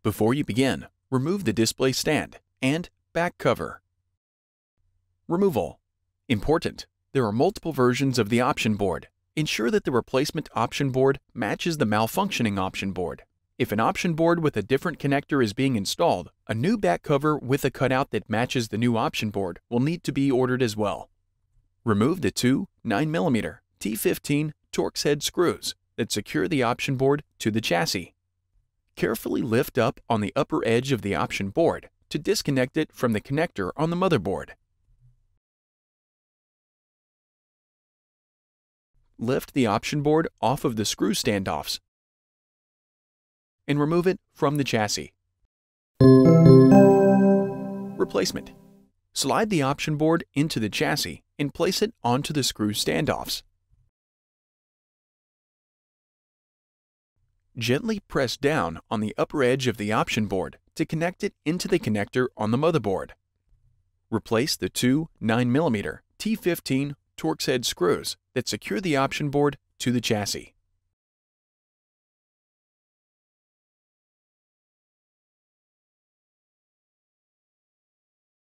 Before you begin, remove the display stand and back cover. Removal. Important: there are multiple versions of the option board. Ensure that the replacement option board matches the malfunctioning option board. If an option board with a different connector is being installed, a new back cover with a cutout that matches the new option board will need to be ordered as well. Remove the two 9mm T15 Torx head screws that secure the option board to the chassis. Carefully lift up on the upper edge of the option board to disconnect it from the connector on the motherboard. Lift the option board off of the screw standoffs and remove it from the chassis. Replacement. Slide the option board into the chassis and place it onto the screw standoffs. Gently press down on the upper edge of the option board to connect it into the connector on the motherboard. Replace the two 9mm T15 Torx head screws that secure the option board to the chassis.